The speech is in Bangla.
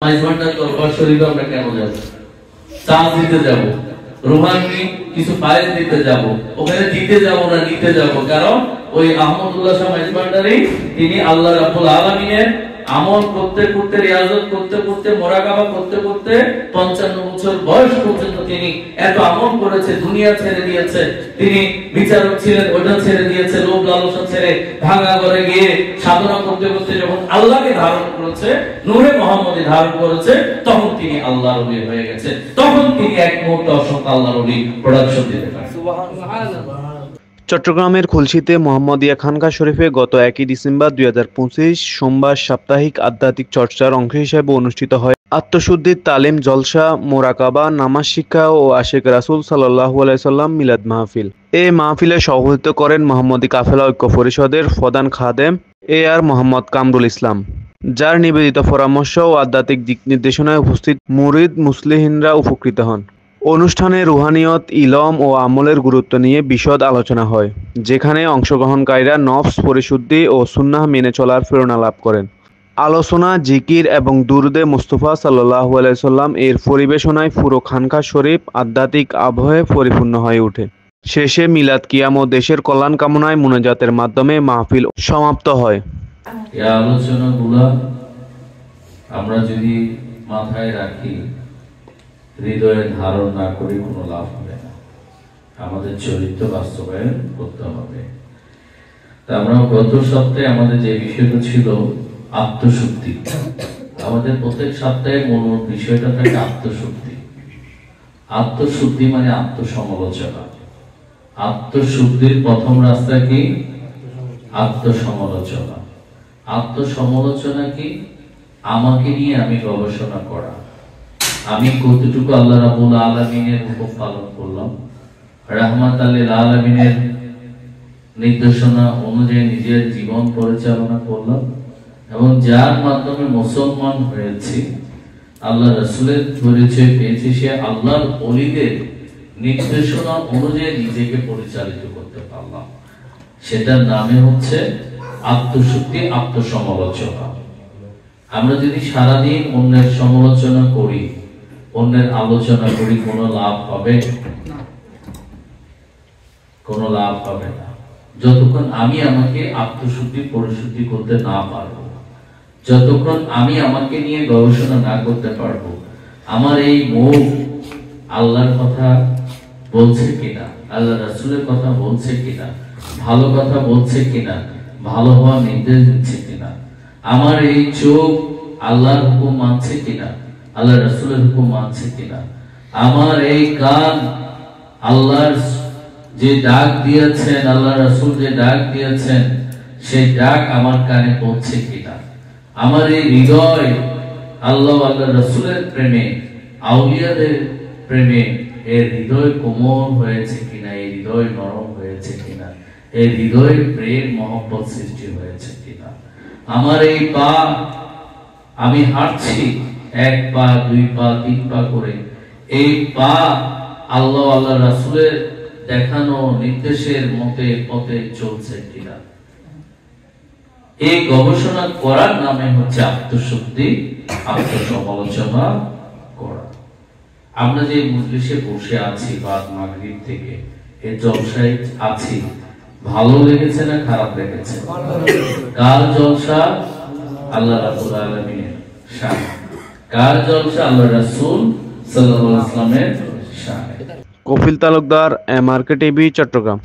দরবার শরীফে আমরা কেন যাব? চা দিতে যাব, রুহানি কিছু পায়েস দিতে যাব, ওখানে দিতে যাব না নিতে যাব। কারণ ওই আহমদুল্লাহ শাহ মাইজ ভান্ডারী তিনি আল্লাহ রাব্বুল আলামিনের আমল করতে করতে, রিয়াজত করতে করতে, মুরাকাবা করতে করতে 55 বছর বয়স পর্যন্ত তিনি এত আমল করেছে, দুনিয়া ছেড়ে দিয়েছে। তিনি বিচারক ছিলেন, ওটা ছেড়ে দিয়েছে, লোভ লালসা ছেড়ে ভাঙা ঘরে গিয়ে সাধনা করতে করতে যখন আল্লাহকে ধারণ করেছে, নূরে মুহাম্মদী ধারণ করেছে, তখন তিনি আল্লাহর ওলি হয়ে গেছে। তখন তিনি এক মুহূর্তে অসংখ্য আল্লাহর ওলি প্রোডাকশন দিতে পারেন। সুবহানাল্লাহ। চট্টগ্রামের খুলশীতে মোহাম্মদিয়া খানকা শরীফে গত 1 ডিসেম্বর 2025 সোমবার সাপ্তাহিক আধ্যাত্মিক চর্চার অংশ হিসেবে অনুষ্ঠিত হয় আত্মশুদ্ধির তালিম জলসা, মোরাকাবা, নামাজ শিক্ষা ও আশিক রাসূল সাল্লাল্লাহু আলাইহি সাল্লাম মিলাদ মাহফিল। এই মাহফিলে সভাপতিত্ব করেন মোহাম্মদী কাফেলা ঐক্য পরিষদের প্রধান খাদেম AR মোহাম্মদ কামরুল ইসলাম, যার নিবেদিত পরামর্শ ও আধ্যাত্মিক দিক নির্দেশনায় উপস্থিত মুরিদ মুসলিহিনরা উপকৃত হন। অনুষ্ঠানে রুহানিয়ত, ইলম ও আমলের গুরুত্ব নিয়ে বিশদ আলোচনা হয়, যেখানে অংশগ্রহণকারীরা নফস পরিশুদ্ধি ও সুন্নাহ মেনে চলার প্রেরণা লাভ করেন। আলোচনা, জিকির এবং দুরুদে মুস্তাফা সাল্লাল্লাহু আলাইহি সাল্লাম এর পরিবেশনায় পুরো খানকা শরীফ আধ্যাত্মিক আবহে পরিপূর্ণ হয়ে ওঠে। শেষে মিলাদ কিয়াম ও দেশের কল্যাণ কামনায় মুনাজাতের মাধ্যমে মাহফিল সমাপ্ত হয়। এই আলোচনাগুলো আমরা যদি মাথায় রাখি, হৃদয়ে ধারণ না করে কোনো লাভ হবে না। আমাদের চরিত্র বাস্তবায়ন করতে হবে। আমরা গত সপ্তাহে আমাদের যে বিষয়টা ছিল আত্মশুদ্ধি, আমাদের প্রত্যেক সপ্তাহে মূল বিষয়টা থাকে আত্মশুদ্ধি। আত্মশুদ্ধি মানে আত্মসমালোচনা। আত্মশুদ্ধির প্রথম রাস্তা কি? আত্মসমালোচনা। আত্মসমালোচনা কি? আমাকে নিয়ে আমি গবেষণা করা। আমি কতটুকু আল্লাহ রাব্বুল আলামিনের হুকুম পালন করলাম, রাহমাতাল লিল আলামিনের নির্দেশনা অনুযায়ী নিজের জীবন পরিচালনা করলাম, এবং যার মাধ্যমে মুসলমান হয়েছি, আল্লাহ রাসূলের পরিচয় পেয়েছি, সে আল্লাহর ওলিদের নির্দেশনা অনুযায়ী নিজেকে পরিচালিত করতে পারলাম। সেটার নামে হচ্ছে আত্মশুদ্ধি, আত্মসমালোচনা। আমরা যদি সারাদিন অন্যের সমালোচনা করি, অন্যের আলোচনা করি, কোনো লাভ হবে? কোনো লাভ হবে না। যতক্ষণ আমি আমাকে আত্মশুদ্ধি পরিশুদ্ধি করতে না পারবো, যতক্ষণ আমি আমাকে নিয়ে গবেষণা না করতে পারবো, আমার এই মুখ আল্লাহর কথা বলছে কিনা, আল্লাহ রাসূলের কথা বলছে কিনা, ভালো কথা বলছে কিনা, ভালো হওয়া নির্দেশ দিচ্ছে কিনা, আমার এই চোখ আল্লাহর হুকুম মানছে কিনা, আল্লাহ রাসূলের হুকুম মানছে কিনা, আমার এই কান আল্লাহর যে ডাক দিয়েছেন, আল্লাহ রাসূল যে ডাক দিয়েছেন, সেই ডাক আমার কানে পৌঁছে কিনা, আমার এই হৃদয় আল্লাহ আল্লাহ রাসূলের প্রেমে, আউলিয়াদের প্রেমে এর হৃদয় কোমল হয়েছে কিনা, এই হৃদয় নরম হয়েছে কিনা, এই হৃদয়ে প্রেম মহব্বত সৃষ্টি হয়েছে কিনা, আমার এই পা, আমি হাঁটছি 1 পা 2 পা 3 পা করে, এই পা আল্লাহ আল্লাহ রাসূলের দেখানো নির্দেশের মতে পথে চলছে কিনা। এই গবেষণা করার নামে হচ্ছে আত্মশুদ্ধি, আত্মসমালোচনা করা। আমরা যে মজলিসে বসে আছি বাদ মাগরিব থেকে, এই জলসায় আছি, ভালো লেগেছে না খারাপ লেগেছে? কার জলসা? আল্লাহ রাব্বুল আলামিনের শান। কার জলসা? আল্লাহ রাসূল সাল্লাল্লাহু আলাইহি ওয়াসাল্লামের শান। Kapil Talukdar, MRK TV, Chittagong.